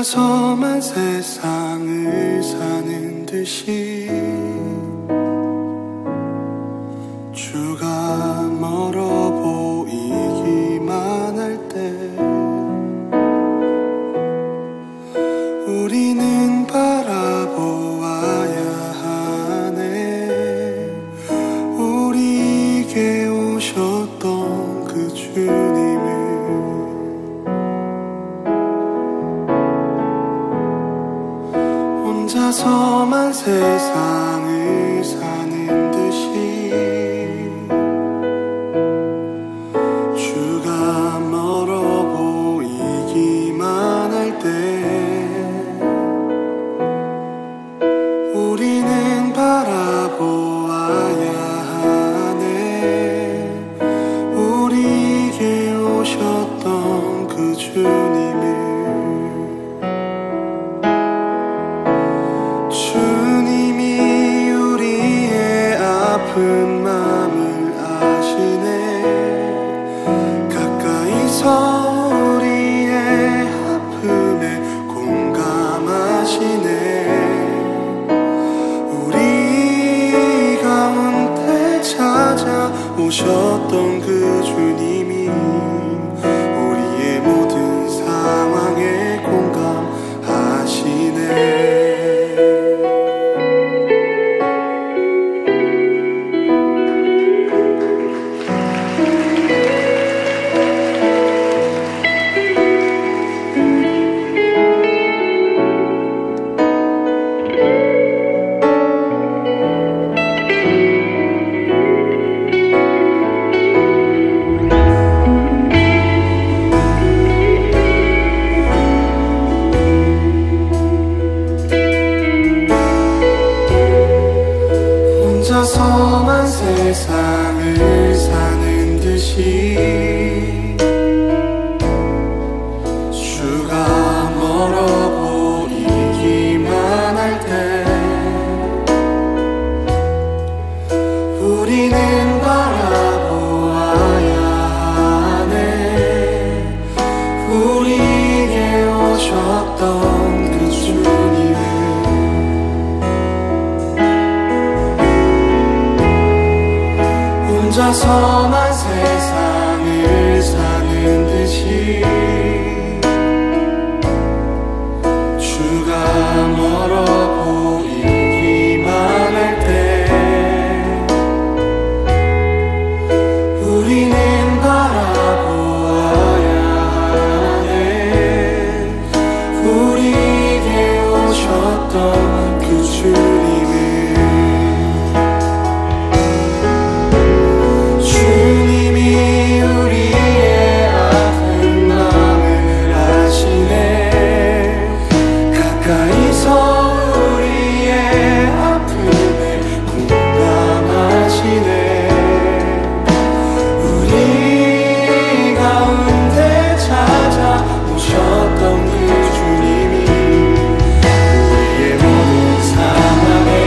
혼자서만 세상을 사는 듯이 주가 멀어 보이기만 할 때 우리는 바라보아야 하네. 우리에게 오셨던 그 주님을 혼자서만 세상을 사는 듯이 주가 멀어 보이기만 할 때 우리는 바라보아야 하네. 우리에게 오셨던 그 주님을 주님이 우리의 아픈 마음을 아시네. 가까이서 우리의 아픔에 공감하시네. 우리 가운데 찾아오셨던 그 주님이 우리의 모든 상황에 공감하시네. 혼자서만 세상을 사는 듯이 주가 멀어 보이기만 할 때 우리는 바라보아야 하네. 우리에게 오셨던 그 주님을 혼자서만 세상을 사는 듯이 주가 멀어 보이기만 할 때 우리는 바라보아야 하네. 우리에게 오셨던 그 주님을 오셨던 그 주님이 우리의 모든 상황에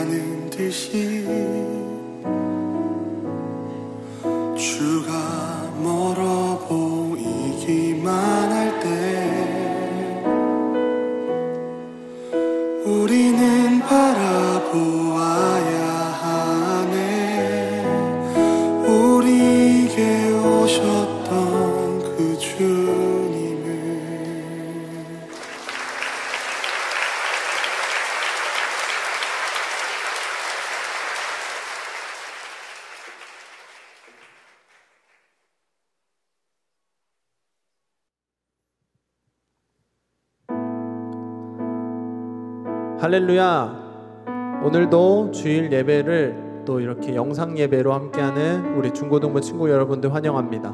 하는 듯이 주가 멀어 보이기만 할 때 우리는 바라보아야 하네. 우리에게 오셨던 그 주님을. 할렐루야. 오늘도 주일 예배를 또 이렇게 영상 예배로 함께하는 우리 중고등부 친구 여러분들 환영합니다.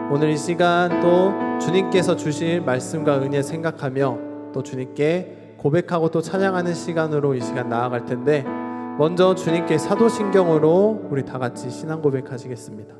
오늘 이 시간 또 주님께서 주실 말씀과 은혜 생각하며 또 주님께 고백하고 또 찬양하는 시간으로 이 시간 나아갈 텐데, 먼저 주님께 사도신경으로 우리 다 같이 신앙 고백하시겠습니다.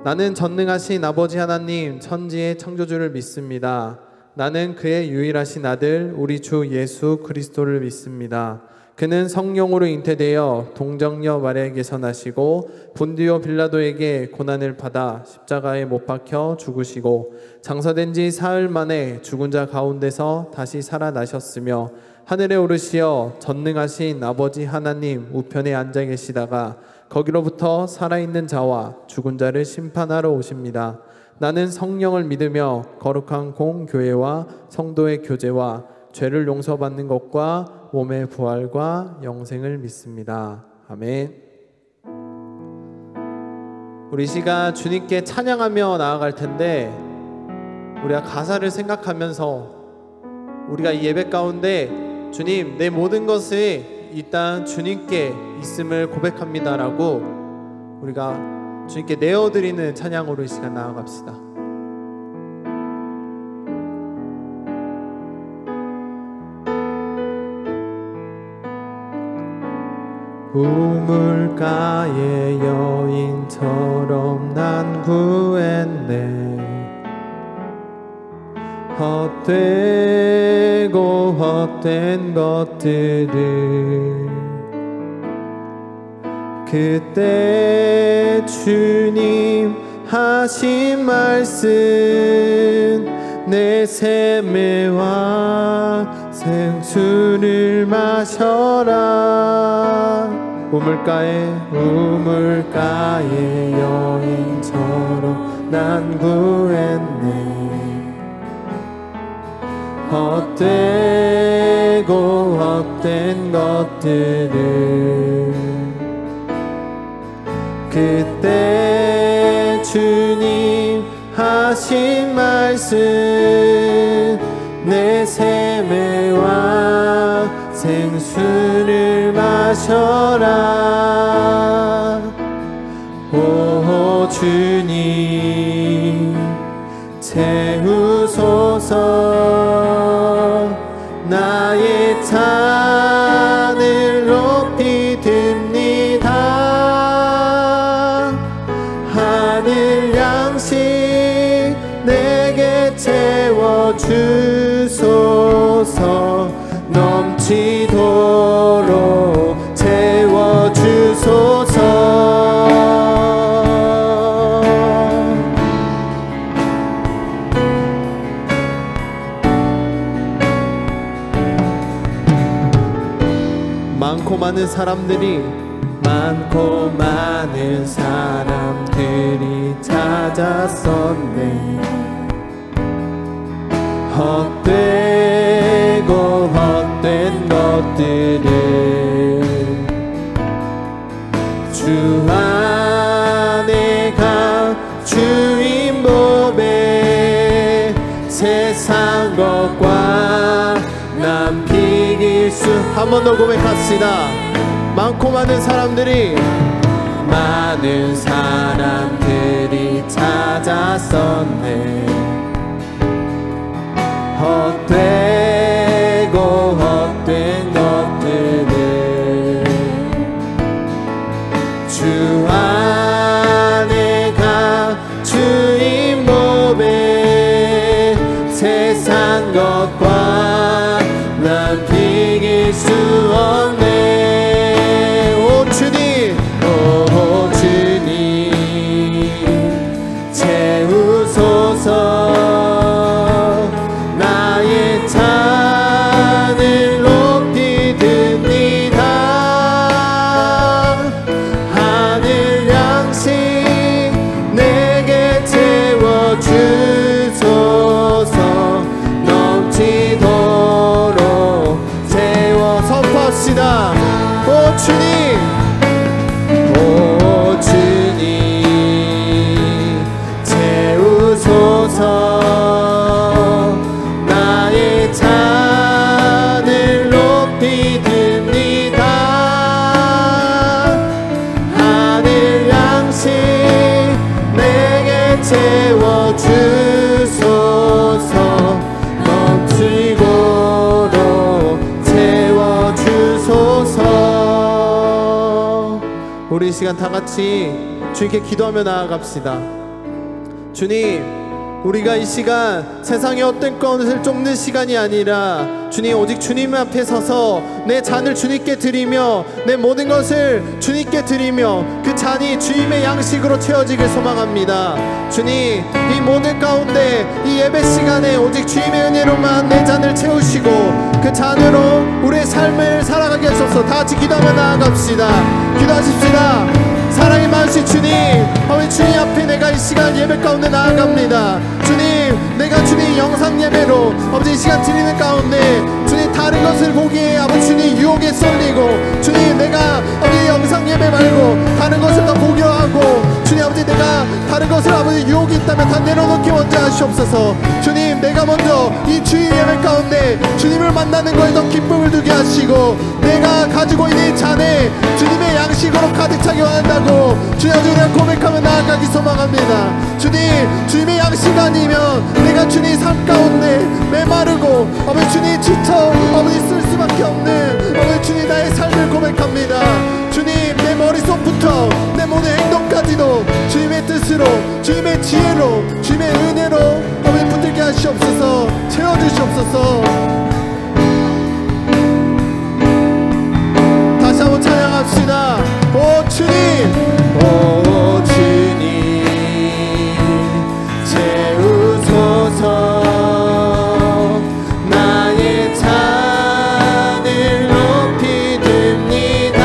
나는 전능하신 아버지 하나님 천지의 창조주를 믿습니다. 나는 그의 유일하신 아들 우리 주 예수 그리스도를 믿습니다. 그는 성령으로 잉태되어 동정녀 마리아에게서 나시고 본디오 빌라도에게 고난을 받아 십자가에 못 박혀 죽으시고 장사된 지 사흘 만에 죽은 자 가운데서 다시 살아나셨으며 하늘에 오르시어 전능하신 아버지 하나님 우편에 앉아 계시다가 거기로부터 살아있는 자와 죽은 자를 심판하러 오십니다. 나는 성령을 믿으며 거룩한 공교회와 성도의 교제와 죄를 용서받는 것과 몸의 부활과 영생을 믿습니다. 아멘. 우리 시간 주님께 찬양하며 나아갈 텐데, 우리가 가사를 생각하면서 우리가 이 예배 가운데 주님 내 모든 것이 일단 주님께 있음을 고백합니다 라고 우리가 주님께 내어드리는 찬양으로 이 시간 나아갑시다. 우물가의 여인처럼 난 구했네. 헛되고 헛된 것들을 그때 주님 하신 말씀 내 샘매와 생수를 마셔라. 우물가의 여인처럼 난 구했네. 헛되고 헛된 것들을 그때 주님 하신 말씀 내 샘매와 생수를 마셔라. 오 주님 채우소서. 나의 잔을 높이 듭니다. 하늘 양식 내게 채워주소서. 넘치도록 채워주소서. 많고 많은 사람들이 찾았었네. 헛되고 헛된 것들을 주 안에 가 주인 법에 세상 것과 남 비길 수. 한 번 더 고백합시다. 많고 많은 사람들이 찾았었네. 헛되고 헛된 것들을 주 안에 가 주인 몸에 세상 것과 난 비길 수 없네. 오 주님, 오 주님 채우소서. 나의 잔을 높이 듭니다. 하늘 양식 내게 채워주소서. 넘치도록 채워. 선포합시다. 오 주님, 오 주님 채우소서. 나의 잔을 높이 듭니다. 하늘 양식 내게 채워주소서. 넘치도록 채워주소서. 우리 이 시간 다 같이 주님께 기도하며 나아갑시다. 주님, 우리가 이 시간 세상의 어떤 것을 쫓는 시간이 아니라 주님, 오직 주님 앞에 서서 내 잔을 주님께 드리며 내 모든 것을 주님께 드리며 그 잔이 주님의 양식으로 채워지길 소망합니다. 주님, 이 모든 가운데 이 예배 시간에 오직 주님의 은혜로만 내 잔을 채우시고 그 잔으로 우리의 삶을 살아가게 하소서. 다 같이 기도하며 나아갑시다. 기도하십시다. 사랑이 많으신 주님, 아버지 주님 앞에 내가 이 시간 예배 가운데 나아갑니다. 주님, 내가 주님 영상 예배로 아버지 이 시간 드리는 가운데 주님 다른 것을 보기에 아버지 주님 유혹에 쏠리고 주님 내가 아버지 영상 예배 말고 다른 것을 더 보기로 하고 주님 아버지 내가 다른 것을 아버지 유혹이 있다면 다 내려놓기 먼저 하시옵소서. 주님, 내가 먼저 이 주일 예배 가운데 주님을 만나는 거에 더 기쁨을 두게 하시고 내가 가지고 있는 잔에 주님의 양식으로 가득 차게 원한다고 주님 아버지를 고백하며 나아가기 소망합니다. 주님, 주님의 양식 아니면 내가 주님 삶 가운데 메마르고 아버지 주님 지쳐 아버지 쓸 수밖에 없는 아버지 주님 나의 삶을 고백합니다. 주님, 내 머릿속부터 내 모든 행동까지도 주님의 뜻으로 주님의 지혜로 주님의 은혜로 아버지 붙들게 하시옵소서. 채워주시옵소서. 다시 한번 찬양합시다. 오 주님, 오 주님 채우소서. 나의 잔을 높이 듭니다.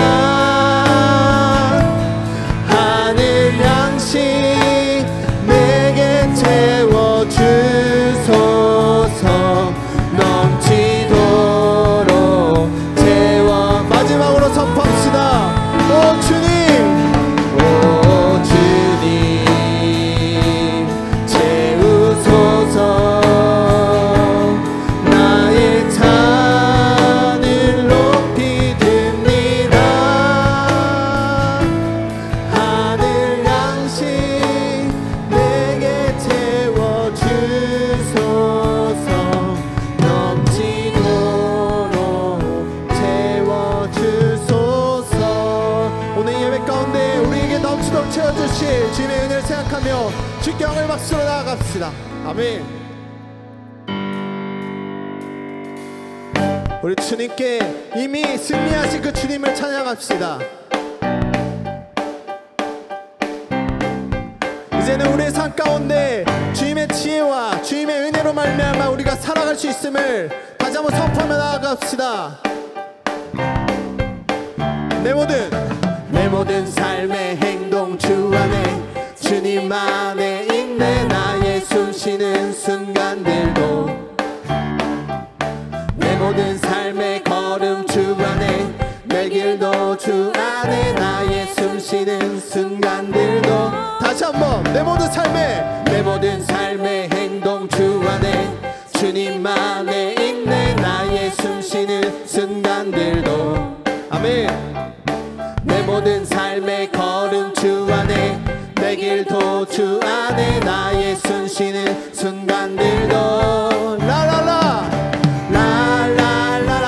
하늘 양식 내게 채워주소서. 넘치도록 채워. 마지막으로 선포합시다. 오 주님, 오 주님 채우소서. 나의 잔을 높이 듭니다. 하늘 양식 내게 채워주소서. 넘치도록 채워주소서. 오늘 예배 가운데 우리에게 넘치도록 채워주실 주님의 은혜를 생각하며 주께 영광을 박수로 나아갑시다. 아멘. 우리 주님께 이미 승리하신 그 주님을 찬양합시다. 이제는 우리의 삶 가운데 주님의 지혜와 주님의 은혜로 말미암아 우리가 살아갈 수 있음을 다시 한번 선포하며 나아갑시다. 내 모든 삶의 행동 주 안에 주님 안에 있네. 나의 숨쉬는 순간들도 내 모든 삶의 걸음 주 안에 내 길도 주 안에 나의 숨쉬는 순간들도. 다시 한번 내 모든 삶의 행동 주 안에 주님 안에 있네. 나의 숨쉬는 순간들도. 아멘. 내 모든 삶의 걸음 주 안에 내 길도 주 안에 나의 숨쉬는 순간들도. 라라라 라라라라라라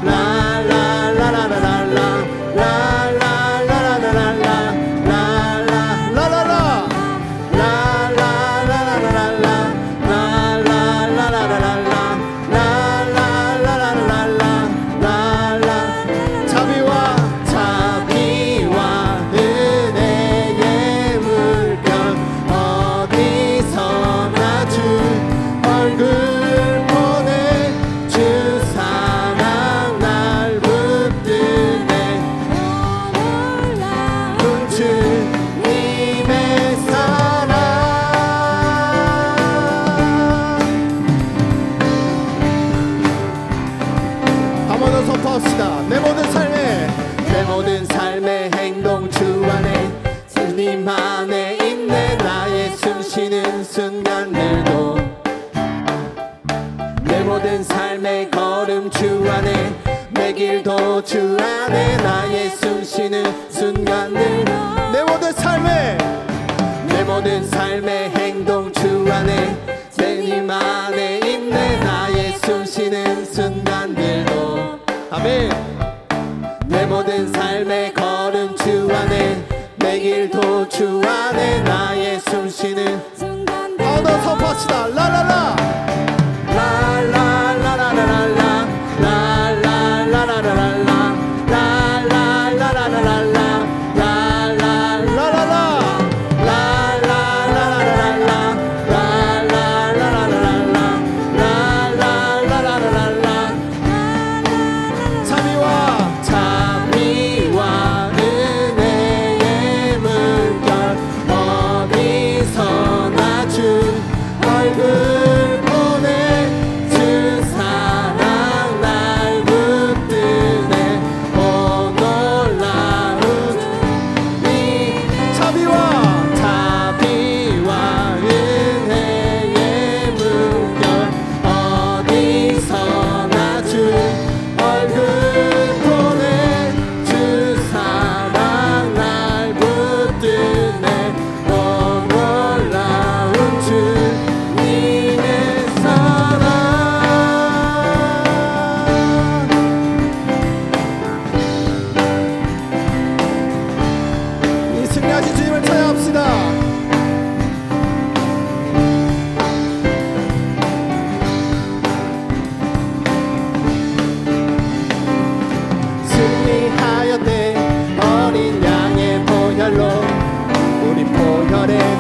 라라라라라라 라라라라라라 라라라라라라 라라라라라라 라라라라라라 라라라라라라 안에 나의 숨쉬는 순간들 내 모든 삶의 행동 주 안에 내 힘 안에 있네 나의 숨쉬는 순간들도 아멘 내 모든 삶의 걸음 주 안에 내 길도 주 안에 나의 숨쉬는 순간들 더 선포합시다 라라라 라라라라라라라 라라라라라라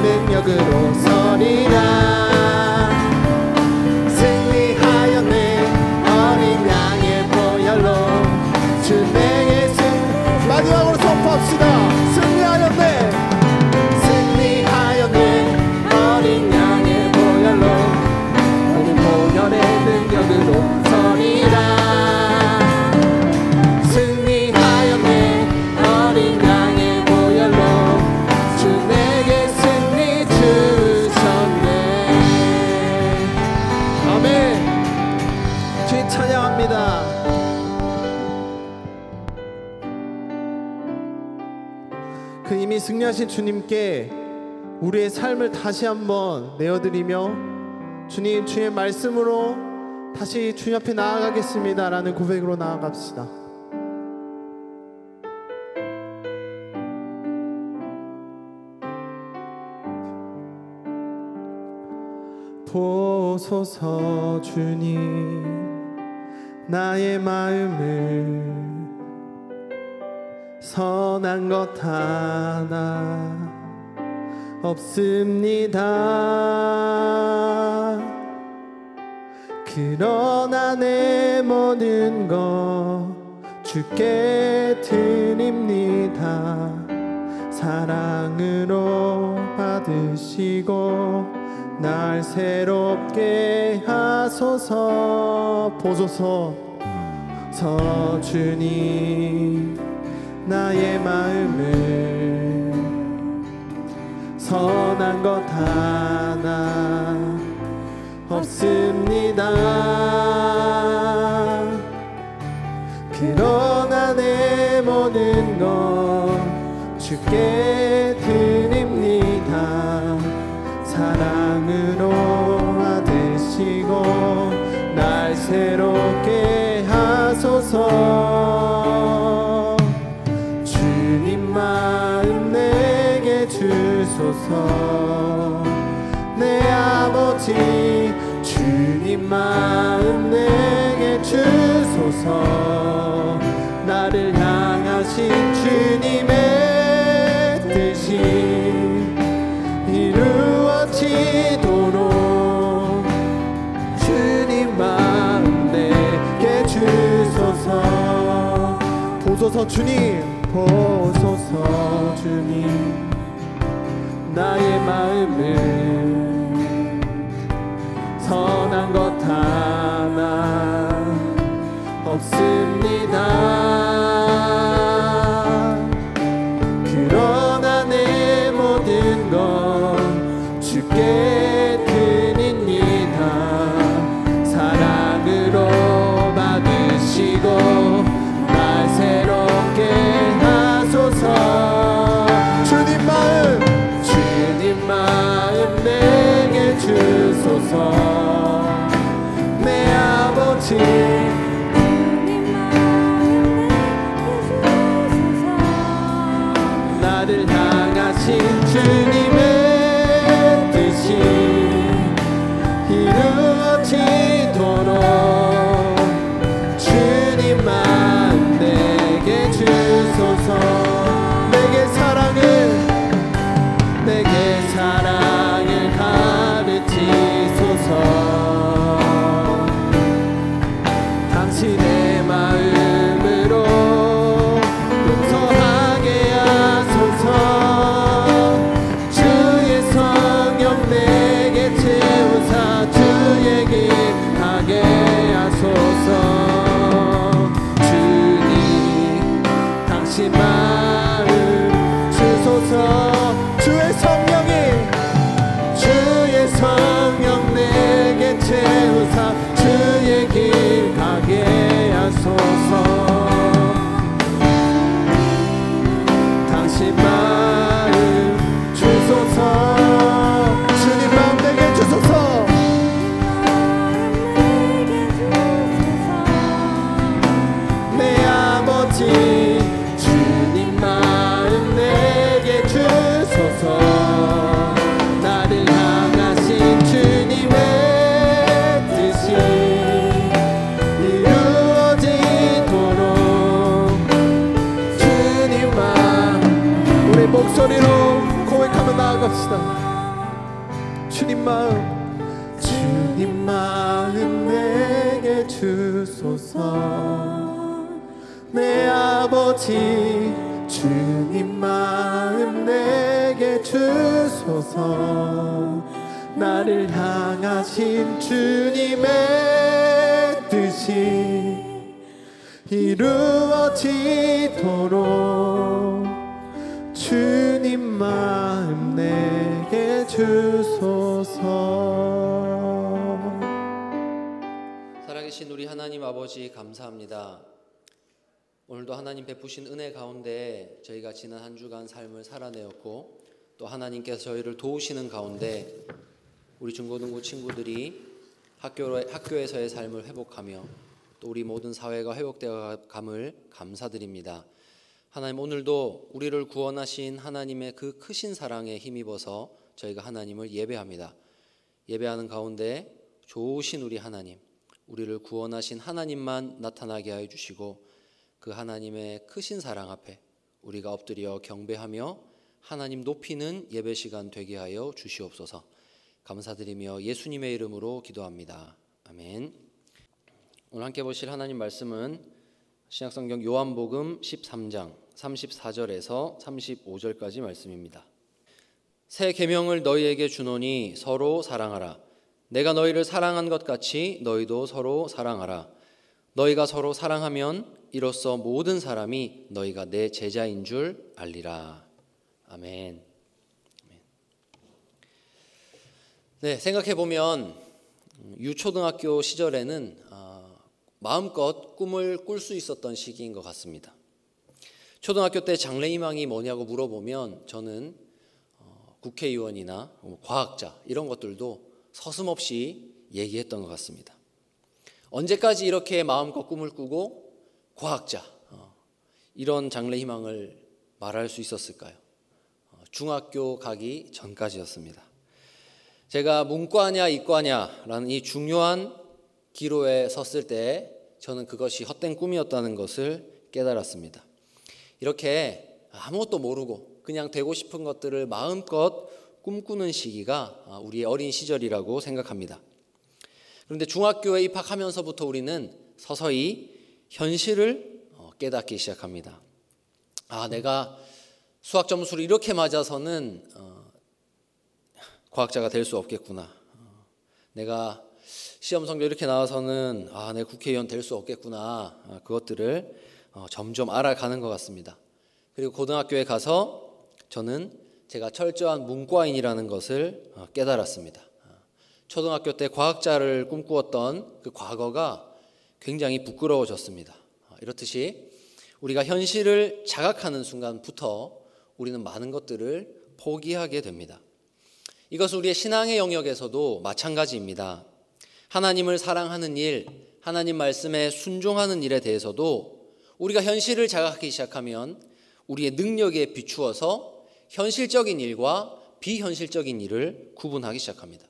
능력으로 서리라 승리하였네 어린 양의 보혈로 주 내게 마지막으로 선포합시다 승리하였네 어린 양의 보혈로 우리 보혈의 능력으로 서리라 승리하였네 어린 양의 보혈로 주 내게 찬양합니다. 그 이미 승리하신 주님께 우리의 삶을 다시 한번 내어드리며 주님 주의 말씀으로 다시 주님 앞에 나아가겠습니다 라는 고백으로 나아갑시다. 보소서 주님 나의 마음을 선한 것 하나 없습니다. 그러나 내 모든 것 주께 드립니다. 사랑으로 받으시고 날 새롭게 하소서. 보소서 주님 나의 마음을 선한 것 하나 없습니다. 그러나 내 모든 것 주께 드립니다. 사랑으로 받으시고 날 새롭게 하소서. 주님 마음 내게 주소서. 내 아버지 주님 마음 내게 주소서. 나를 향하신 주님의 뜻이 이루어지도록 주님 마음 내게 주소서. 보소서 주님, 보소서 주님 나의 마음을 선한 것 하나 없습니다. 그러나 내 모든 것 주께 드립니다. 사랑으로 받으시고 날 새로 당신 마음 주소서. 주의 성령 내게 채우사 주의 길 가게 하소서. 당신 마음 주소서. 주님 마음 내게 주소서. 내 아버지 주님 마음 내게 주소서. 나를 향하신 주님의 뜻이 이루어지도록 주님 마음 우리 목소리로 고백하며 나아갑시다. 주님 마음 내게 주소서. 내 아버지 주님 마음 내게 주소서. 나를 향하신 주님의 뜻이 이루어지도록 주님 마음 내게 주소서. 살아계신 우리 하나님 아버지 감사합니다. 오늘도 하나님 베푸신 은혜 가운데 저희가 지난 한 주간 삶을 살아내었고 또 하나님께서 저희를 도우시는 가운데 우리 중고등부 친구들이 학교에서의 삶을 회복하며 또 우리 모든 사회가 회복되어 감을 감사드립니다. 하나님, 오늘도 우리를 구원하신 하나님의 그 크신 사랑에 힘입어서 저희가 하나님을 예배합니다. 예배하는 가운데 좋으신 우리 하나님, 우리를 구원하신 하나님만 나타나게 하여 주시고 그 하나님의 크신 사랑 앞에 우리가 엎드려 경배하며 하나님 높이는 예배 시간 되게 하여 주시옵소서. 감사드리며 예수님의 이름으로 기도합니다. 아멘. 오늘 함께 보실 하나님 말씀은 신약성경 요한복음 13장 34절에서 35절까지 말씀입니다. 새 계명을 너희에게 주노니 서로 사랑하라. 내가 너희를 사랑한 것 같이 너희도 서로 사랑하라. 너희가 서로 사랑하면 이로써 모든 사람이 너희가 내 제자인 줄 알리라. 아멘. 네, 생각해보면 유초등학교 시절에는 마음껏 꿈을 꿀 수 있었던 시기인 것 같습니다. 초등학교 때 장래희망이 뭐냐고 물어보면 저는 국회의원이나 과학자 이런 것들도 서슴없이 얘기했던 것 같습니다. 언제까지 이렇게 마음껏 꿈을 꾸고 과학자 이런 장래희망을 말할 수 있었을까요? 중학교 가기 전까지였습니다. 제가 문과냐 이과냐라는 이 중요한 기로에 섰을 때 저는 그것이 헛된 꿈이었다는 것을 깨달았습니다. 이렇게 아무것도 모르고 그냥 되고 싶은 것들을 마음껏 꿈꾸는 시기가 우리의 어린 시절이라고 생각합니다. 그런데 중학교에 입학하면서부터 우리는 서서히 현실을 깨닫기 시작합니다. 내가 수학 점수를 이렇게 맞아서는 과학자가 될 수 없겠구나. 내가 시험 성적 이렇게 나와서는 내가 국회의원 될 수 없겠구나. 그것들을 점점 알아가는 것 같습니다. 그리고 고등학교에 가서 저는 제가 철저한 문과인이라는 것을 깨달았습니다. 초등학교 때 과학자를 꿈꾸었던 그 과거가 굉장히 부끄러워졌습니다. 이렇듯이 우리가 현실을 자각하는 순간부터 우리는 많은 것들을 포기하게 됩니다. 이것은 우리의 신앙의 영역에서도 마찬가지입니다. 하나님을 사랑하는 일, 하나님 말씀에 순종하는 일에 대해서도 우리가 현실을 자각하기 시작하면 우리의 능력에 비추어서 현실적인 일과 비현실적인 일을 구분하기 시작합니다.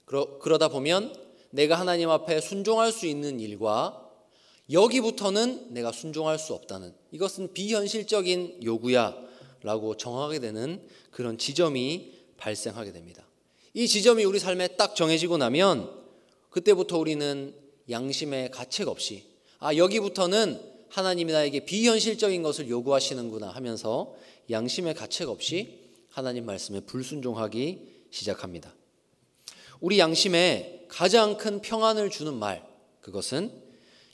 그러다 보면 내가 하나님 앞에 순종할 수 있는 일과 여기부터는 내가 순종할 수 없다는, 이것은 비현실적인 요구야 라고 정하게 되는 그런 지점이 발생하게 됩니다. 이 지점이 우리 삶에 딱 정해지고 나면 그때부터 우리는 양심의 가책 없이 여기부터는 하나님이 나에게 비현실적인 것을 요구하시는구나 하면서 양심의 가책 없이 하나님 말씀에 불순종하기 시작합니다. 우리 양심에 가장 큰 평안을 주는 말,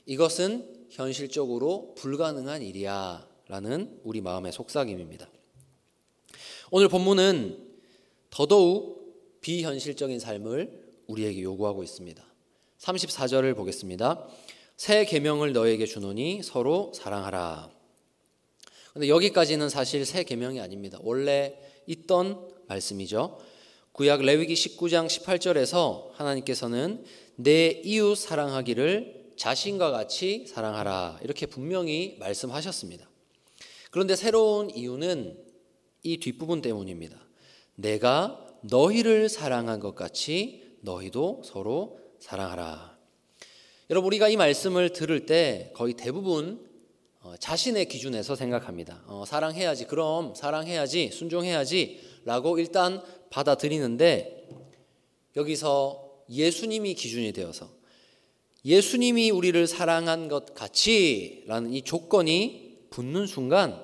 이것은 현실적으로 불가능한 일이야 라는 우리 마음의 속삭임입니다. 오늘 본문은 더더욱 비현실적인 삶을 우리에게 요구하고 있습니다. 34절을 보겠습니다. 새 계명을 너에게 주노니 서로 사랑하라. 근데 여기까지는 사실 새 계명이 아닙니다. 원래 있던 말씀이죠. 구약 레위기 19장 18절에서 하나님께서는 내 이웃 사랑하기를 자신과 같이 사랑하라 이렇게 분명히 말씀하셨습니다. 그런데 새로운 이유는 이 뒷부분 때문입니다. 내가 너희를 사랑한 것 같이 너희도 서로 사랑하라. 여러분, 우리가 이 말씀을 들을 때 거의 대부분 자신의 기준에서 생각합니다. 사랑해야지, 그럼 사랑해야지, 순종해야지 라고 일단 받아들이는데, 여기서 예수님이 기준이 되어서 예수님이 우리를 사랑한 것 같이 라는 이 조건이 붙는 순간,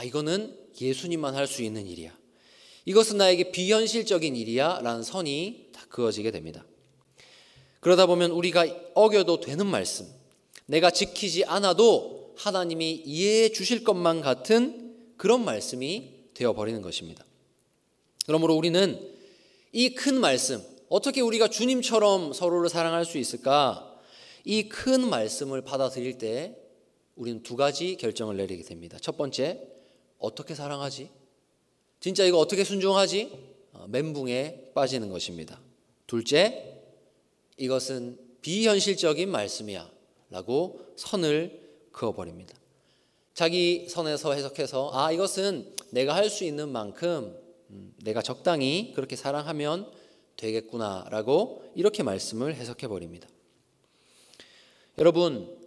이거는 예수님만 할 수 있는 일이야, 이것은 나에게 비현실적인 일이야 라는 선이 다 그어지게 됩니다. 그러다 보면 우리가 어겨도 되는 말씀, 내가 지키지 않아도 하나님이 이해해 주실 것만 같은 그런 말씀이 되어버리는 것입니다. 그러므로 우리는 이 큰 말씀, 어떻게 우리가 주님처럼 서로를 사랑할 수 있을까? 이 큰 말씀을 받아들일 때 우리는 두 가지 결정을 내리게 됩니다. 첫 번째, 어떻게 사랑하지? 진짜 이거 어떻게 순종하지? 멘붕에 빠지는 것입니다. 둘째, 이것은 비현실적인 말씀이야 라고 선을 그어버립니다. 자기 선에서 해석해서 이것은 내가 할 수 있는 만큼 내가 적당히 그렇게 사랑하면 되겠구나 라고 이렇게 말씀을 해석해버립니다. 여러분,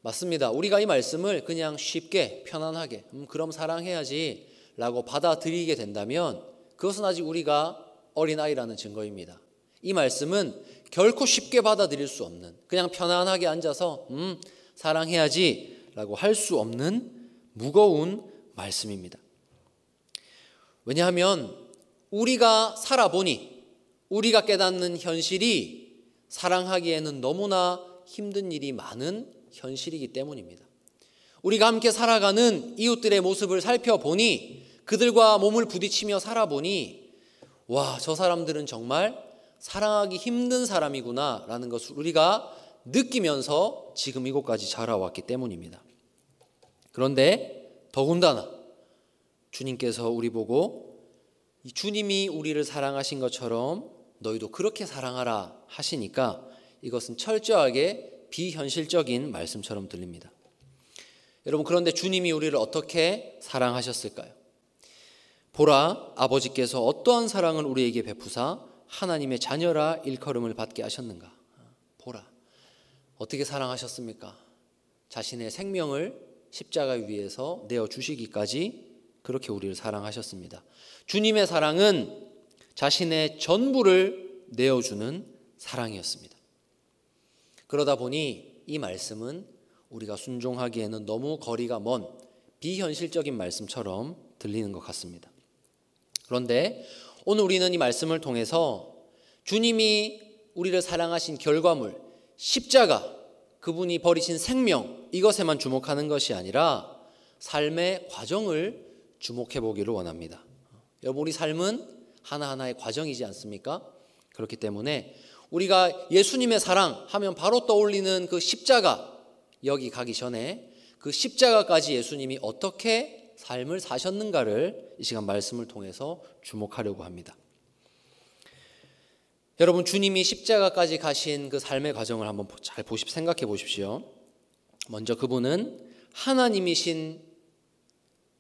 맞습니다. 우리가 이 말씀을 그냥 쉽게 편안하게 그럼 사랑해야지 라고 받아들이게 된다면 그것은 아직 우리가 어린아이라는 증거입니다. 이 말씀은 결코 쉽게 받아들일 수 없는, 그냥 편안하게 앉아서 사랑해야지 라고 할 수 없는 무거운 말씀입니다. 왜냐하면 우리가 살아보니 우리가 깨닫는 현실이 사랑하기에는 너무나 힘든 일이 많은 현실이기 때문입니다. 우리가 함께 살아가는 이웃들의 모습을 살펴보니, 그들과 몸을 부딪히며 살아보니, 저 사람들은 정말 사랑하기 힘든 사람이구나 라는 것을 우리가 느끼면서 지금 이곳까지 자라왔기 때문입니다. 그런데 더군다나 주님께서 우리 보고 주님이 우리를 사랑하신 것처럼 너희도 그렇게 사랑하라 하시니까 이것은 철저하게 비현실적인 말씀처럼 들립니다. 여러분, 그런데 주님이 우리를 어떻게 사랑하셨을까요? 보라, 아버지께서 어떠한 사랑을 우리에게 베푸사 하나님의 자녀라 일컬음을 받게 하셨는가. 보라, 어떻게 사랑하셨습니까? 자신의 생명을 십자가 위에서 내어주시기까지 그렇게 우리를 사랑하셨습니다. 주님의 사랑은 자신의 전부를 내어주는 사랑이었습니다. 그러다 보니 이 말씀은 우리가 순종하기에는 너무 거리가 먼 비현실적인 말씀처럼 들리는 것 같습니다. 그런데 오늘 우리는 이 말씀을 통해서 주님이 우리를 사랑하신 결과물, 십자가, 그분이 버리신 생명, 이것에만 주목하는 것이 아니라 삶의 과정을 주목해 보기를 원합니다. 여러분, 우리 삶은 하나하나의 과정이지 않습니까? 그렇기 때문에 우리가 예수님의 사랑 하면 바로 떠올리는 그 십자가, 여기 가기 전에 그 십자가까지 예수님이 어떻게 삶을 사셨는가를 이 시간 말씀을 통해서 주목하려고 합니다. 여러분, 주님이 십자가까지 가신 그 삶의 과정을 한번 잘 생각해 보십시오. 먼저 그분은 하나님이신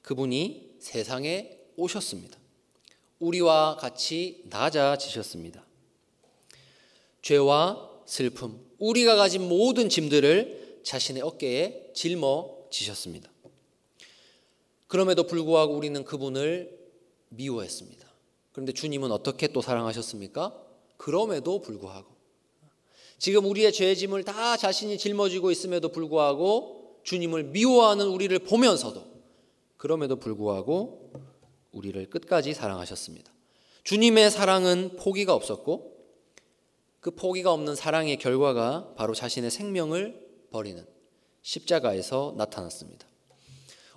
그분이 세상에 오셨습니다. 우리와 같이 낮아지셨습니다. 죄와 슬픔, 우리가 가진 모든 짐들을 자신의 어깨에 짊어지셨습니다. 그럼에도 불구하고 우리는 그분을 미워했습니다. 그런데 주님은 어떻게 또 사랑하셨습니까? 그럼에도 불구하고, 지금 우리의 죄의 짐을 다 자신이 짊어지고 있음에도 불구하고 주님을 미워하는 우리를 보면서도 그럼에도 불구하고 우리를 끝까지 사랑하셨습니다. 주님의 사랑은 포기가 없었고, 그 포기가 없는 사랑의 결과가 바로 자신의 생명을 버리는 십자가에서 나타났습니다.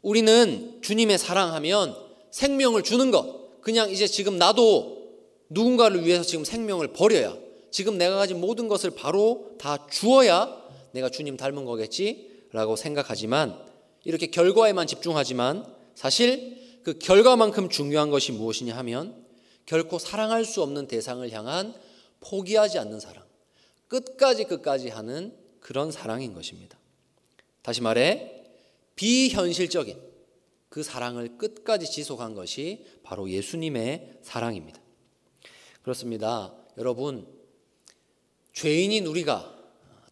우리는 주님의 사랑하면 생명을 주는 것, 그냥 이제 지금 나도 누군가를 위해서 지금 생명을 버려야, 지금 내가 가진 모든 것을 바로 다 주어야 내가 주님 닮은 거겠지라고 생각하지만, 이렇게 결과에만 집중하지만 사실 그 결과만큼 중요한 것이 무엇이냐 하면 결코 사랑할 수 없는 대상을 향한 포기하지 않는 사랑, 끝까지 하는 그런 사랑인 것입니다. 다시 말해 비현실적인 그 사랑을 끝까지 지속한 것이 바로 예수님의 사랑입니다. 그렇습니다. 여러분, 죄인인 우리가,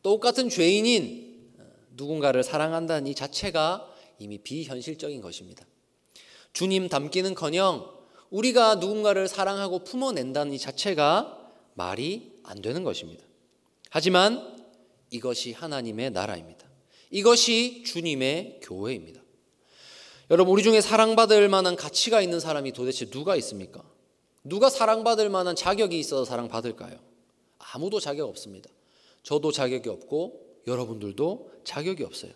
똑같은 죄인인 누군가를 사랑한다는 이 자체가 이미 비현실적인 것입니다. 주님 닮기는커녕 우리가 누군가를 사랑하고 품어낸다는 이 자체가 말이 안 되는 것입니다. 하지만 이것이 하나님의 나라입니다. 이것이 주님의 교회입니다. 여러분, 우리 중에 사랑받을 만한 가치가 있는 사람이 도대체 누가 있습니까? 누가 사랑받을 만한 자격이 있어서 사랑받을까요? 아무도 자격 없습니다. 저도 자격이 없고 여러분들도 자격이 없어요.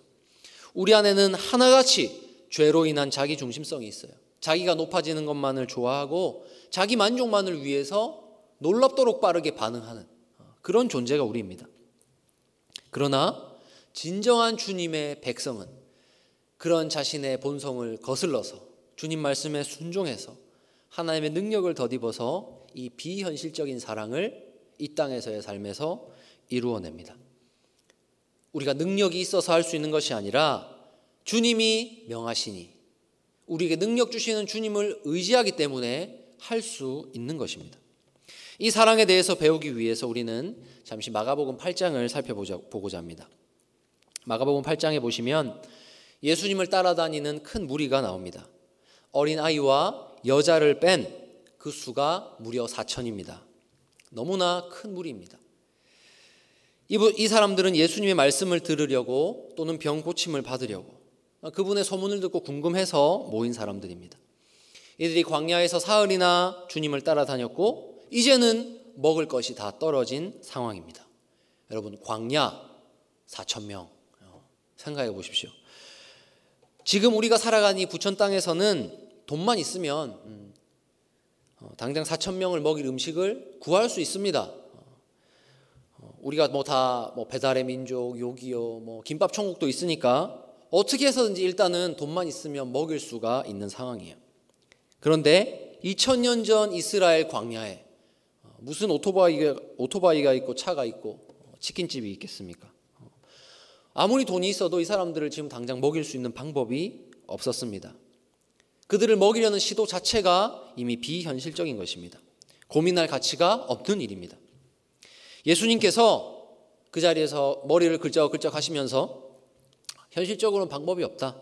우리 안에는 하나같이 죄로 인한 자기 중심성이 있어요. 자기가 높아지는 것만을 좋아하고 자기 만족만을 위해서 놀랍도록 빠르게 반응하는 그런 존재가 우리입니다. 그러나 진정한 주님의 백성은 그런 자신의 본성을 거슬러서 주님 말씀에 순종해서 하나님의 능력을 덧입어서 이 비현실적인 사랑을 이 땅에서의 삶에서 이루어냅니다. 우리가 능력이 있어서 할 수 있는 것이 아니라 주님이 명하시니 우리에게 능력 주시는 주님을 의지하기 때문에 할 수 있는 것입니다. 이 사랑에 대해서 배우기 위해서 우리는 잠시 마가복음 8장을 살펴보고자 합니다. 마가복음 8장에 보시면 예수님을 따라다니는 큰 무리가 나옵니다. 어린 아이와 여자를 뺀 그 수가 무려 4천입니다. 너무나 큰 무리입니다. 이 사람들은 예수님의 말씀을 들으려고 또는 병 고침을 받으려고 그분의 소문을 듣고 궁금해서 모인 사람들입니다. 이들이 광야에서 사흘이나 주님을 따라다녔고 이제는 먹을 것이 다 떨어진 상황입니다. 여러분, 광야 4,000명 생각해 보십시오. 지금 우리가 살아가는 이 부천 땅에서는 돈만 있으면 당장 4,000명을 먹일 음식을 구할 수 있습니다. 우리가 다 배달의 민족, 요기요, 김밥 천국도 있으니까 어떻게 해서든지 일단은 돈만 있으면 먹일 수가 있는 상황이에요. 그런데 2000년 전 이스라엘 광야에 무슨 오토바이가 있고 차가 있고 치킨집이 있겠습니까? 아무리 돈이 있어도 이 사람들을 지금 당장 먹일 수 있는 방법이 없었습니다. 그들을 먹이려는 시도 자체가 이미 비현실적인 것입니다. 고민할 가치가 없는 일입니다. 예수님께서 그 자리에서 머리를 긁적긁적 하시면서 현실적으로는 방법이 없다.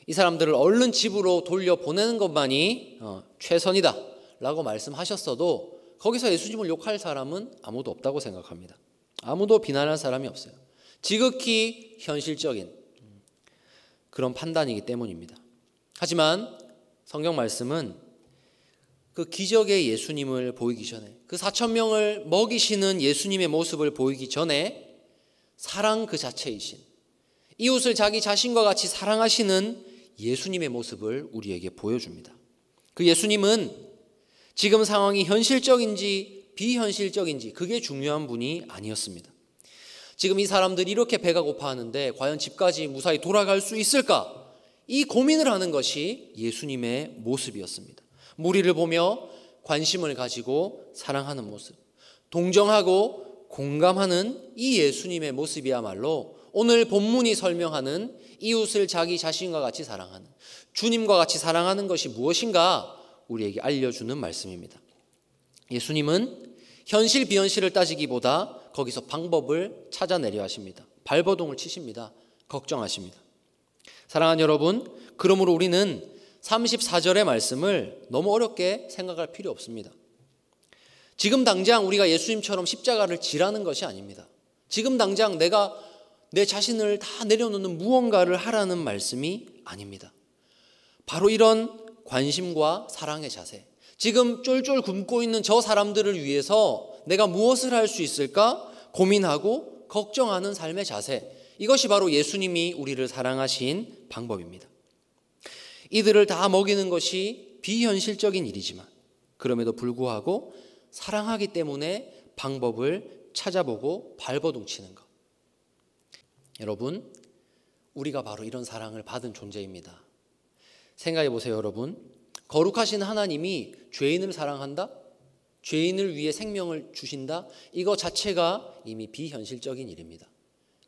이 사람들을 얼른 집으로 돌려보내는 것만이 최선이다 라고 말씀하셨어도 거기서 예수님을 욕할 사람은 아무도 없다고 생각합니다. 아무도 비난할 사람이 없어요. 지극히 현실적인 그런 판단이기 때문입니다. 하지만 성경 말씀은 그 기적의 예수님을 보이기 전에, 그 4,000명을 먹이시는 예수님의 모습을 보이기 전에 사랑 그 자체이신, 이웃을 자기 자신과 같이 사랑하시는 예수님의 모습을 우리에게 보여줍니다. 그 예수님은 지금 상황이 현실적인지 비현실적인지 그게 중요한 분이 아니었습니다. 지금 이 사람들이 이렇게 배가 고파하는데 과연 집까지 무사히 돌아갈 수 있을까? 이 고민을 하는 것이 예수님의 모습이었습니다. 무리를 보며 관심을 가지고 사랑하는 모습, 동정하고 공감하는 이 예수님의 모습이야말로 오늘 본문이 설명하는 이웃을 자기 자신과 같이 사랑하는, 주님과 같이 사랑하는 것이 무엇인가 우리에게 알려주는 말씀입니다. 예수님은 현실 비현실을 따지기보다 거기서 방법을 찾아내려 하십니다. 발버둥을 치십니다. 걱정하십니다. 사랑하는 여러분, 그러므로 우리는 34절의 말씀을 너무 어렵게 생각할 필요 없습니다. 지금 당장 우리가 예수님처럼 십자가를 지라는 것이 아닙니다. 지금 당장 내가 내 자신을 다 내려놓는 무언가를 하라는 말씀이 아닙니다. 바로 이런 관심과 사랑의 자세, 지금 쫄쫄 굶고 있는 저 사람들을 위해서 내가 무엇을 할 수 있을까 고민하고 걱정하는 삶의 자세, 이것이 바로 예수님이 우리를 사랑하신 방법입니다. 이들을 다 먹이는 것이 비현실적인 일이지만 그럼에도 불구하고 사랑하기 때문에 방법을 찾아보고 발버둥치는 것. 여러분, 우리가 바로 이런 사랑을 받은 존재입니다. 생각해 보세요, 여러분. 거룩하신 하나님이 죄인을 사랑한다? 죄인을 위해 생명을 주신다? 이거 자체가 이미 비현실적인 일입니다.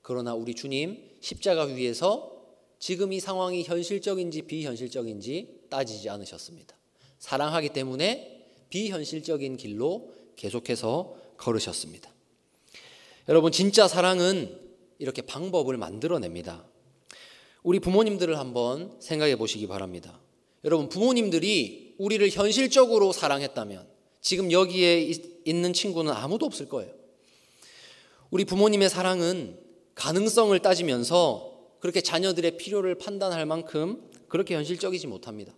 그러나 우리 주님 십자가 위에서 지금 이 상황이 현실적인지 비현실적인지 따지지 않으셨습니다. 사랑하기 때문에 비현실적인 길로 계속해서 걸으셨습니다. 여러분, 진짜 사랑은 이렇게 방법을 만들어냅니다. 우리 부모님들을 한번 생각해 보시기 바랍니다. 여러분, 부모님들이 우리를 현실적으로 사랑했다면 지금 여기에 있는 친구는 아무도 없을 거예요. 우리 부모님의 사랑은 가능성을 따지면서 그렇게 자녀들의 필요를 판단할 만큼 그렇게 현실적이지 못합니다.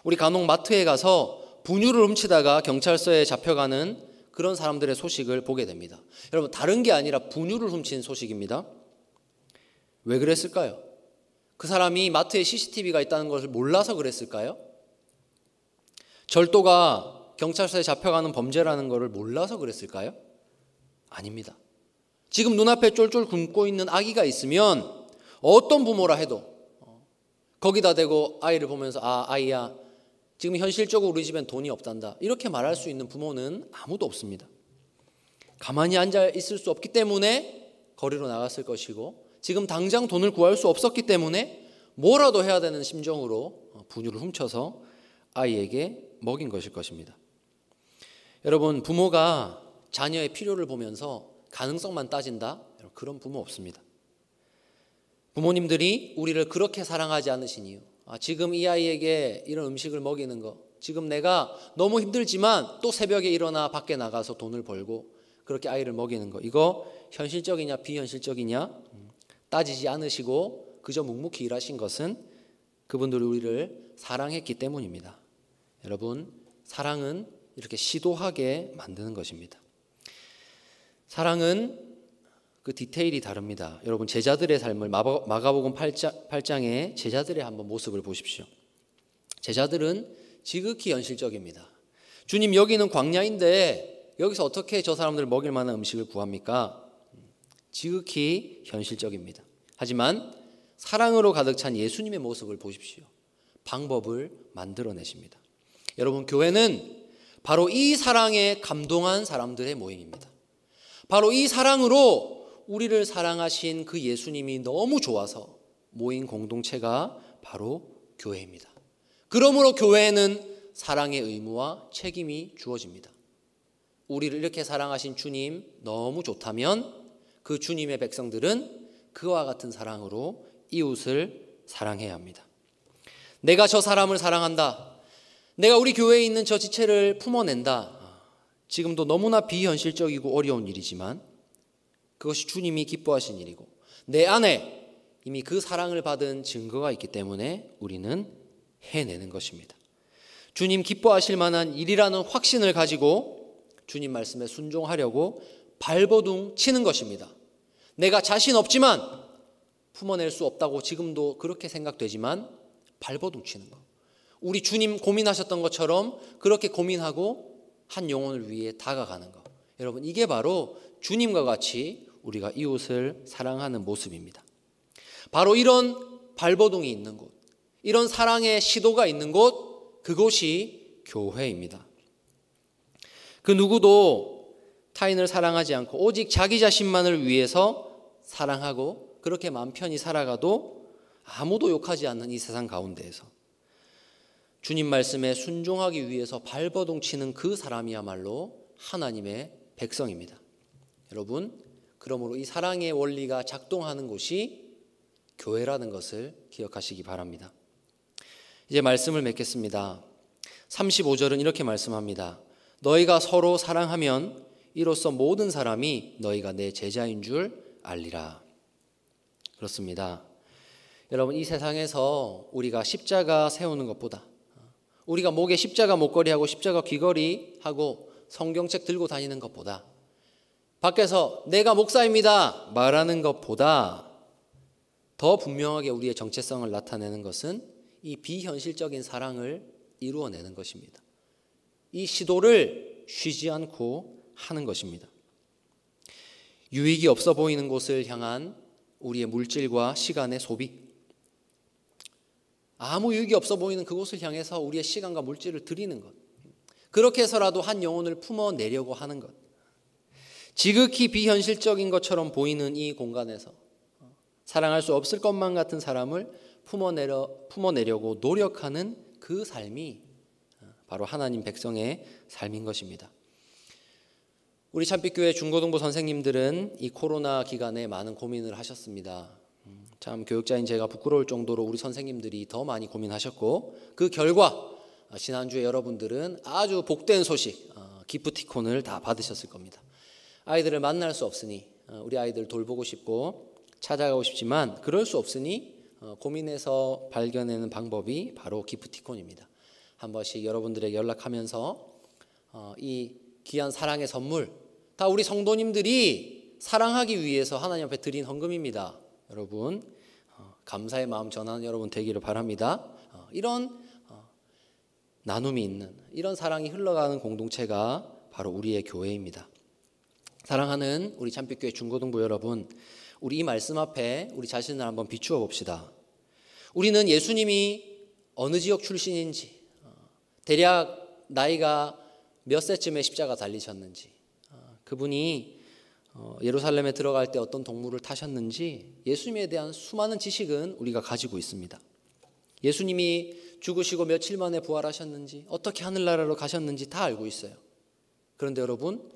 우리 간혹 마트에 가서 분유를 훔치다가 경찰서에 잡혀가는 그런 사람들의 소식을 보게 됩니다. 여러분, 다른 게 아니라 분유를 훔친 소식입니다. 왜 그랬을까요? 그 사람이 마트에 CCTV가 있다는 것을 몰라서 그랬을까요? 절도가 경찰서에 잡혀가는 범죄라는 것을 몰라서 그랬을까요? 아닙니다. 지금 눈앞에 쫄쫄 굶고 있는 아기가 있으면 어떤 부모라 해도 거기다 대고 아이를 보면서 아이야, 지금 현실적으로 우리 집엔 돈이 없단다, 이렇게 말할 수 있는 부모는 아무도 없습니다. 가만히 앉아 있을 수 없기 때문에 거리로 나갔을 것이고 지금 당장 돈을 구할 수 없었기 때문에 뭐라도 해야 되는 심정으로 분유를 훔쳐서 아이에게 먹인 것일 것입니다. 여러분, 부모가 자녀의 필요를 보면서 가능성만 따진다? 그런 부모 없습니다. 부모님들이 우리를 그렇게 사랑하지 않으신 이유, 지금 이 아이에게 이런 음식을 먹이는 거, 지금 내가 너무 힘들지만 또 새벽에 일어나 밖에 나가서 돈을 벌고 그렇게 아이를 먹이는 거, 이거 현실적이냐 비현실적이냐 따지지 않으시고 그저 묵묵히 일하신 것은 그분들이 우리를 사랑했기 때문입니다. 여러분, 사랑은 이렇게 시도하게 만드는 것입니다. 사랑은 그 디테일이 다릅니다. 여러분, 제자들의 삶을 마가복음 8장의 제자들의 한번 모습을 보십시오. 제자들은 지극히 현실적입니다. 주님, 여기는 광야인데 여기서 어떻게 저 사람들을 먹일 만한 음식을 구합니까? 지극히 현실적입니다. 하지만 사랑으로 가득 찬 예수님의 모습을 보십시오. 방법을 만들어내십니다. 여러분, 교회는 바로 이 사랑에 감동한 사람들의 모임입니다. 바로 이 사랑으로 우리를 사랑하신 그 예수님이 너무 좋아서 모인 공동체가 바로 교회입니다. 그러므로 교회에는 사랑의 의무와 책임이 주어집니다. 우리를 이렇게 사랑하신 주님 너무 좋다면 그 주님의 백성들은 그와 같은 사랑으로 이웃을 사랑해야 합니다. 내가 저 사람을 사랑한다, 내가 우리 교회에 있는 저 지체를 품어낸다, 지금도 너무나 비현실적이고 어려운 일이지만 그것이 주님이 기뻐하신 일이고 내 안에 이미 그 사랑을 받은 증거가 있기 때문에 우리는 해내는 것입니다. 주님 기뻐하실 만한 일이라는 확신을 가지고 주님 말씀에 순종하려고 발버둥 치는 것입니다. 내가 자신 없지만, 품어낼 수 없다고 지금도 그렇게 생각되지만 발버둥 치는 것. 우리 주님 고민하셨던 것처럼 그렇게 고민하고 한 영혼을 위해 다가가는 것. 여러분, 이게 바로 주님과 같이 우리가 이웃을 사랑하는 모습입니다. 바로 이런 발버둥이 있는 곳, 이런 사랑의 시도가 있는 곳, 그곳이 교회입니다. 그 누구도 타인을 사랑하지 않고 오직 자기 자신만을 위해서 사랑하고 그렇게 마음 편히 살아가도 아무도 욕하지 않는 이 세상 가운데에서 주님 말씀에 순종하기 위해서 발버둥 치는 그 사람이야말로 하나님의 백성입니다. 여러분, 그러므로 이 사랑의 원리가 작동하는 곳이 교회라는 것을 기억하시기 바랍니다. 이제 말씀을 맺겠습니다. 35절은 이렇게 말씀합니다. 너희가 서로 사랑하면 이로써 모든 사람이 너희가 내 제자인 줄 알리라. 그렇습니다. 여러분, 이 세상에서 우리가 십자가 세우는 것보다, 우리가 목에 십자가 목걸이하고 십자가 귀걸이하고 성경책 들고 다니는 것보다, 밖에서 내가 목사입니다 말하는 것보다 더 분명하게 우리의 정체성을 나타내는 것은 이 비현실적인 사랑을 이루어내는 것입니다. 이 시도를 쉬지 않고 하는 것입니다. 유익이 없어 보이는 곳을 향한 우리의 물질과 시간의 소비, 아무 유익이 없어 보이는 그곳을 향해서 우리의 시간과 물질을 드리는 것, 그렇게 해서라도 한 영혼을 품어내려고 하는 것, 지극히 비현실적인 것처럼 보이는 이 공간에서 사랑할 수 없을 것만 같은 사람을 품어내려고 노력하는 그 삶이 바로 하나님 백성의 삶인 것입니다. 우리 참빛교회 중고등부 선생님들은 이 코로나 기간에 많은 고민을 하셨습니다. 참 교육자인 제가 부끄러울 정도로 우리 선생님들이 더 많이 고민하셨고, 그 결과 지난주에 여러분들은 아주 복된 소식, 기프티콘을 다 받으셨을 겁니다. 아이들을 만날 수 없으니, 우리 아이들 돌보고 싶고 찾아가고 싶지만 그럴 수 없으니 고민해서 발견하는 방법이 바로 기프티콘입니다. 한 번씩 여러분들에게 연락하면서 이 귀한 사랑의 선물, 다 우리 성도님들이 사랑하기 위해서 하나님 앞에 드린 헌금입니다. 여러분 감사의 마음 전하는 여러분 되기를 바랍니다. 이런 나눔이 있는, 이런 사랑이 흘러가는 공동체가 바로 우리의 교회입니다. 사랑하는 우리 참빛교회 중고등부 여러분, 우리 이 말씀 앞에 우리 자신을 한번 비추어 봅시다. 우리는 예수님이 어느 지역 출신인지, 대략 나이가 몇 세쯤에 십자가 달리셨는지, 그분이 예루살렘에 들어갈 때 어떤 동물을 타셨는지, 예수님에 대한 수많은 지식은 우리가 가지고 있습니다. 예수님이 죽으시고 며칠 만에 부활하셨는지, 어떻게 하늘나라로 가셨는지 다 알고 있어요. 그런데 여러분,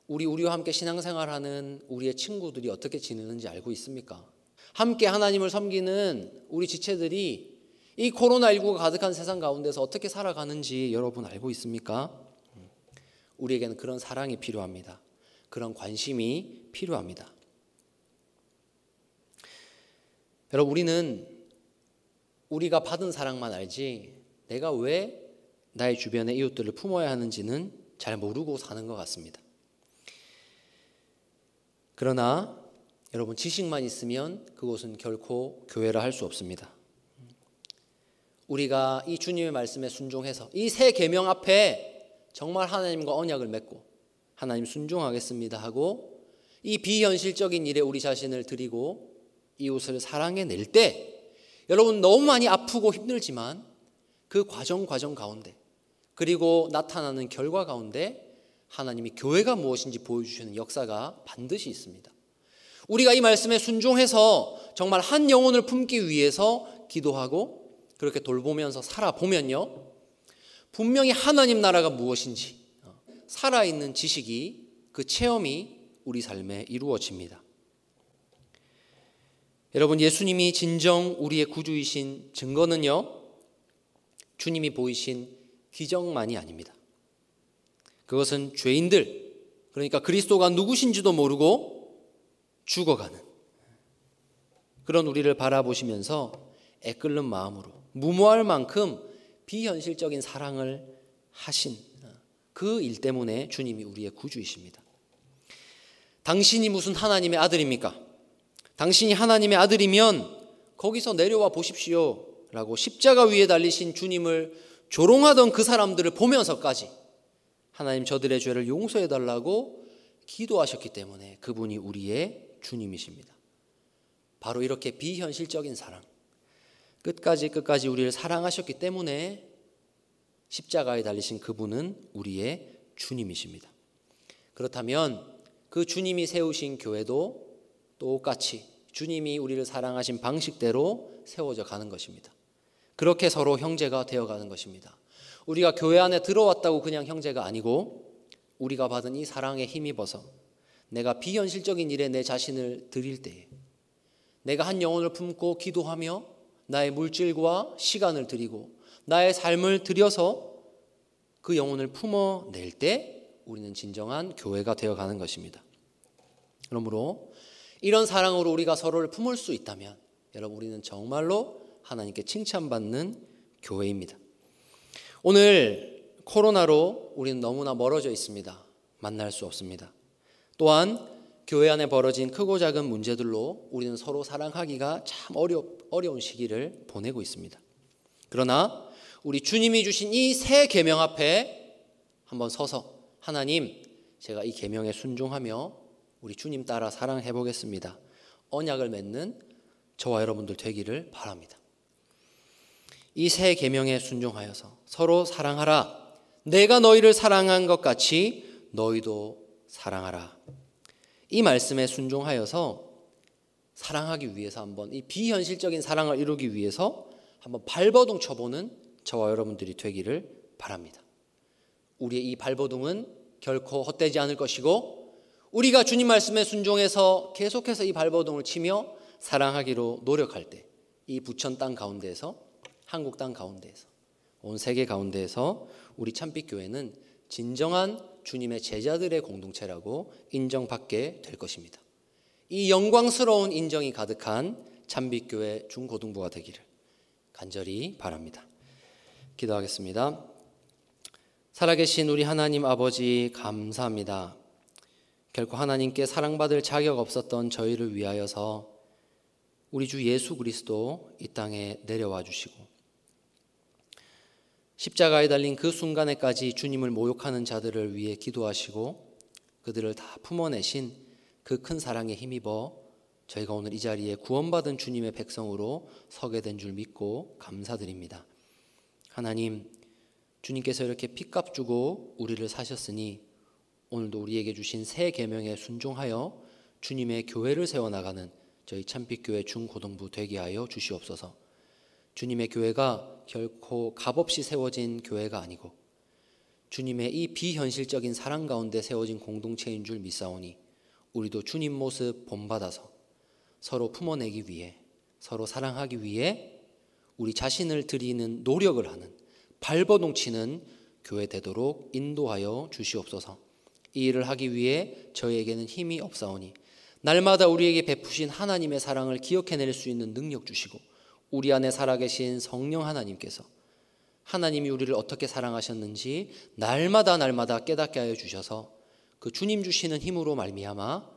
우리와 함께 신앙생활하는 우리의 친구들이 어떻게 지내는지 알고 있습니까? 함께 하나님을 섬기는 우리 지체들이 이 코로나19가 가득한 세상 가운데서 어떻게 살아가는지 여러분 알고 있습니까? 우리에게는 그런 사랑이 필요합니다. 그런 관심이 필요합니다. 여러분, 우리는 우리가 받은 사랑만 알지 내가 왜 나의 주변의 이웃들을 품어야 하는지는 잘 모르고 사는 것 같습니다. 그러나 여러분, 지식만 있으면 그곳은 결코 교회라 할 수 없습니다. 우리가 이 주님의 말씀에 순종해서 이 새 계명 앞에 정말 하나님과 언약을 맺고 하나님 순종하겠습니다 하고 이 비현실적인 일에 우리 자신을 드리고 이웃을 사랑해낼 때, 여러분 너무 많이 아프고 힘들지만 그 과정 가운데, 그리고 나타나는 결과 가운데 하나님이 교회가 무엇인지 보여주시는 역사가 반드시 있습니다. 우리가 이 말씀에 순종해서 정말 한 영혼을 품기 위해서 기도하고 그렇게 돌보면서 살아보면요, 분명히 하나님 나라가 무엇인지 살아있는 지식이, 그 체험이 우리 삶에 이루어집니다. 여러분, 예수님이 진정 우리의 구주이신 증거는요, 주님이 보이신 기적만이 아닙니다. 그것은 죄인들, 그러니까 그리스도가 누구신지도 모르고 죽어가는 그런 우리를 바라보시면서 애끓는 마음으로 무모할 만큼 비현실적인 사랑을 하신 그 일 때문에 주님이 우리의 구주이십니다. 당신이 무슨 하나님의 아들입니까? 당신이 하나님의 아들이면 거기서 내려와 보십시오 라고 십자가 위에 달리신 주님을 조롱하던 그 사람들을 보면서까지 하나님 저들의 죄를 용서해 달라고 기도하셨기 때문에 그분이 우리의 주님이십니다. 바로 이렇게 비현실적인 사랑, 끝까지 우리를 사랑하셨기 때문에 십자가에 달리신 그분은 우리의 주님이십니다. 그렇다면 그 주님이 세우신 교회도 똑같이 주님이 우리를 사랑하신 방식대로 세워져 가는 것입니다. 그렇게 서로 형제가 되어가는 것입니다. 우리가 교회 안에 들어왔다고 그냥 형제가 아니고, 우리가 받은 이 사랑에 힘입어서 내가 비현실적인 일에 내 자신을 드릴 때에, 내가 한 영혼을 품고 기도하며 나의 물질과 시간을 드리고 나의 삶을 들여서 그 영혼을 품어낼 때 우리는 진정한 교회가 되어가는 것입니다. 그러므로 이런 사랑으로 우리가 서로를 품을 수 있다면 여러분, 우리는 정말로 하나님께 칭찬받는 교회입니다. 오늘 코로나로 우리는 너무나 멀어져 있습니다. 만날 수 없습니다. 또한 교회 안에 벌어진 크고 작은 문제들로 우리는 서로 사랑하기가 참 어려운 시기를 보내고 있습니다. 그러나 우리 주님이 주신 이 새 계명 앞에 한번 서서 하나님, 제가 이 계명에 순종하며 우리 주님 따라 사랑해 보겠습니다. 언약을 맺는 저와 여러분들 되기를 바랍니다. 이 새 계명에 순종하여서 서로 사랑하라. 내가 너희를 사랑한 것 같이 너희도 사랑하라. 이 말씀에 순종하여서 사랑하기 위해서 한번 이 비현실적인 사랑을 이루기 위해서 한번 발버둥 쳐보는 저와 여러분들이 되기를 바랍니다. 우리의 이 발버둥은 결코 헛되지 않을 것이고 우리가 주님 말씀에 순종해서 계속해서 이 발버둥을 치며 사랑하기로 노력할 때 이 부천 땅 가운데에서, 한국 땅 가운데에서, 온 세계 가운데에서 우리 참빛교회는 진정한 주님의 제자들의 공동체라고 인정받게 될 것입니다. 이 영광스러운 인정이 가득한 참빛교회 중고등부가 되기를 간절히 바랍니다. 기도하겠습니다. 살아계신 우리 하나님 아버지, 감사합니다. 결코 하나님께 사랑받을 자격 없었던 저희를 위하여서 우리 주 예수 그리스도 이 땅에 내려와 주시고 십자가에 달린 그 순간에까지 주님을 모욕하는 자들을 위해 기도하시고 그들을 다 품어내신 그 큰 사랑에 힘입어 저희가 오늘 이 자리에 구원받은 주님의 백성으로 서게 된 줄 믿고 감사드립니다. 하나님, 주님께서 이렇게 핏값 주고 우리를 사셨으니 오늘도 우리에게 주신 새 계명에 순종하여 주님의 교회를 세워나가는 저희 참빛교회 중고등부 되게 하여 주시옵소서. 주님의 교회가 결코 값없이 세워진 교회가 아니고 주님의 이 비현실적인 사랑 가운데 세워진 공동체인 줄 믿사오니 우리도 주님 모습 본받아서 서로 품어내기 위해, 서로 사랑하기 위해 우리 자신을 드리는 노력을 하는, 발버둥 치는 교회 되도록 인도하여 주시옵소서. 이 일을 하기 위해 저희에게는 힘이 없사오니 날마다 우리에게 베푸신 하나님의 사랑을 기억해낼 수 있는 능력 주시고 우리 안에 살아계신 성령 하나님께서 하나님이 우리를 어떻게 사랑하셨는지 날마다 깨닫게 하여 주셔서 그 주님 주시는 힘으로 말미암아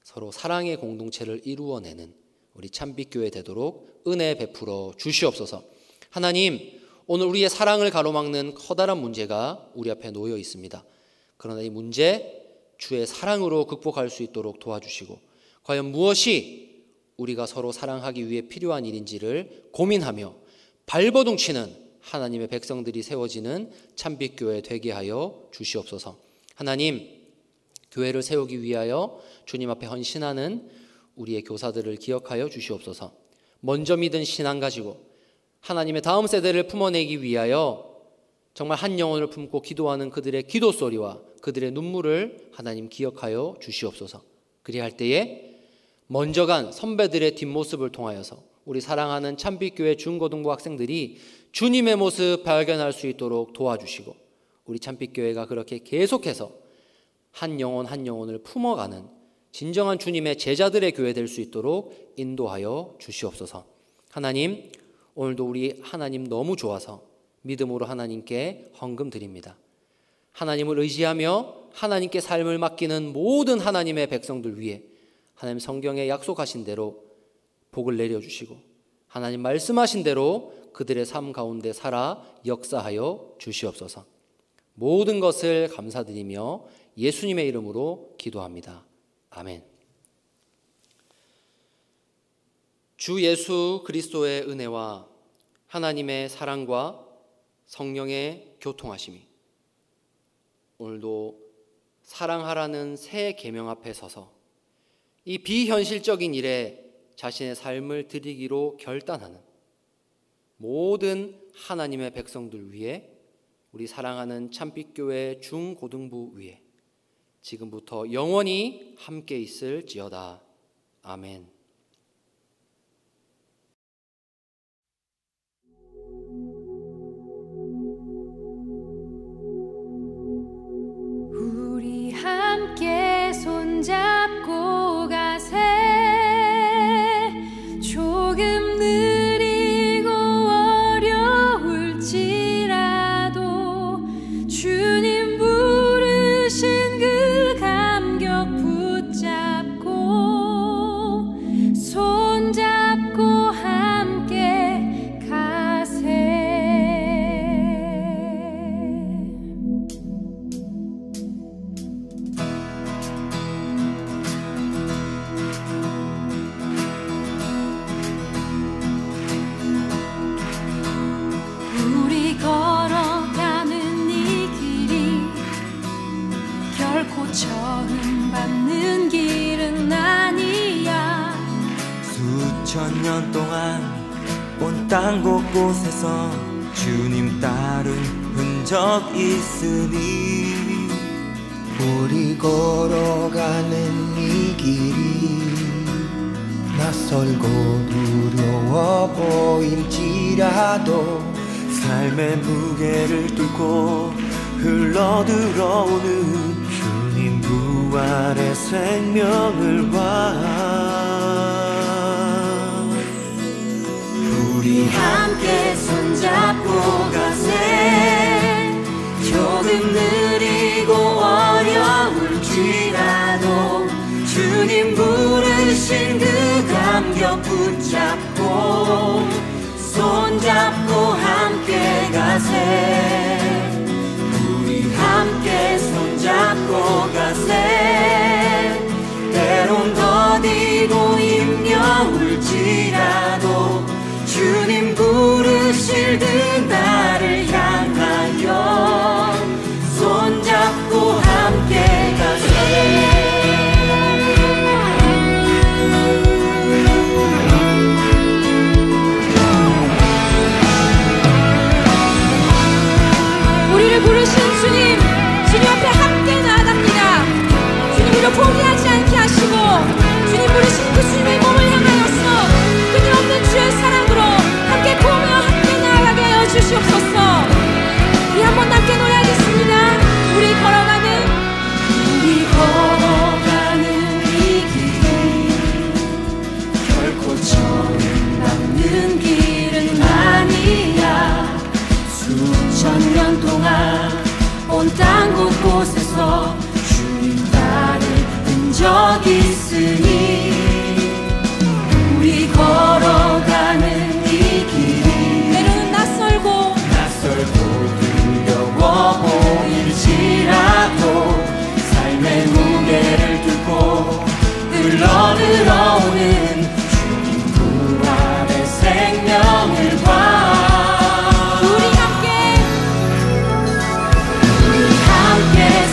서로 사랑의 공동체를 이루어내는 우리 참빛교회 되도록 은혜 베풀어 주시옵소서. 하나님, 오늘 우리의 사랑을 가로막는 커다란 문제가 우리 앞에 놓여 있습니다. 그러나 이 문제 주의 사랑으로 극복할 수 있도록 도와주시고 과연 무엇이 우리가 서로 사랑하기 위해 필요한 일인지를 고민하며 발버둥 치는 하나님의 백성들이 세워지는 참빛교회 되게 하여 주시옵소서. 하나님, 교회를 세우기 위하여 주님 앞에 헌신하는 우리의 교사들을 기억하여 주시옵소서. 먼저 믿은 신앙 가지고 하나님의 다음 세대를 품어내기 위하여 정말 한 영혼을 품고 기도하는 그들의 기도 소리와 그들의 눈물을 하나님 기억하여 주시옵소서. 그리할 때에 먼저 간 선배들의 뒷모습을 통하여서 우리 사랑하는 참빛교회 중고등부 학생들이 주님의 모습 발견할 수 있도록 도와주시고 우리 참빛교회가 그렇게 계속해서 한 영혼 한 영혼을 품어가는 진정한 주님의 제자들의 교회 될 수 있도록 인도하여 주시옵소서. 하나님, 오늘도 우리 하나님 너무 좋아서 믿음으로 하나님께 헌금 드립니다. 하나님을 의지하며 하나님께 삶을 맡기는 모든 하나님의 백성들 위해 하나님 성경에 약속하신 대로 복을 내려주시고 하나님 말씀하신 대로 그들의 삶 가운데 살아 역사하여 주시옵소서. 모든 것을 감사드리며 예수님의 이름으로 기도합니다. 아멘. 주 예수 그리스도의 은혜와 하나님의 사랑과 성령의 교통하심이 오늘도 사랑하라는 새 계명 앞에 서서 이 비현실적인 일에 자신의 삶을 드리기로 결단하는 모든 하나님의 백성들 위해 우리 사랑하는 참빛교회 중고등부 위에 지금부터 영원히 함께 있을지어다. 아멘. 우리 함께 손잡고 가세. 조금 느리고 어려울지라도 주님 부르신 그 감격 붙잡고 처음 밟는 길은 아니야. 수천 년 동안 온 땅 곳곳에서 주님 따른 흔적 있으니 우리 걸어가는 이 길이 낯설고 두려워 보일지라도 삶의 무게를 뚫고 흘러들어오는 주님 부활의 생명을 봐. 우리 함께 손잡고 가세. 조금 느리고 어려울지라도 주님 부르신 그 감격 붙잡고 손잡고 함께 가세. 우리 함께 손잡고 가세. 때론 더디고 힘겨울지라도 주님 부르실 그 나를 향하여 손잡고 함께 가세. 우리를 부르신 주님, 주님 앞에 함께 나아갑니다. 주님 우리를 포기하지 않게 하시고 주님 부르신 그 주님의 몸을 향하여서 끊임없는 주의 사랑으로 함께 보며 함께 나아가게 하여 주시옵소서. 우리 한번 함께 노래하겠습니다. 우리 걸어가는 이 길이 결코 처음 밟는 길은 아니야. 수천 년 동안 온 땅 곳곳에서 주님 따른 흔적 있으니 우리 걸어가는 이 길이 때로는 낯설고 두려워 보일지라도 삶의 무게를 뚫고 흘러들어오는 주님 부활의 생명을 봐.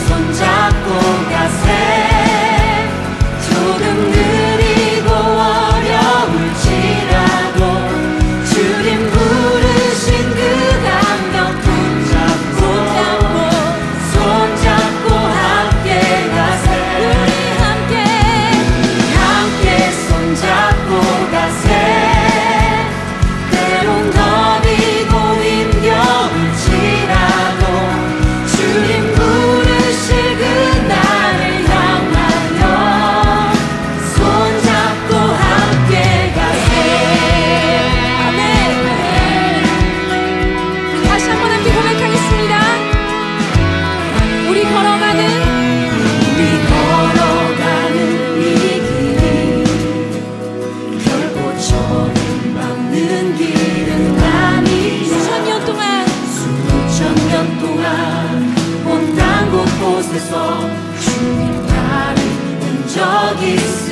손잡고 가세. 조금 느리고 어려울지라도 주님 부르신 그 감격 붙잡고 손잡고 함께 가세. 우리 함께 손잡고 가세. 때론 더디고 힘겨울지라도 주님 부르실 그 나를 향하여 손잡고 함께 가세. 아멘. 다시 한번 함께 고백하겠습니다. 우리 걸어가는 이 길이 결코 처음 밟는 길은 아니야. 수천 년 동안 온 땅 곳곳에서 주님 따른 흔적 있어.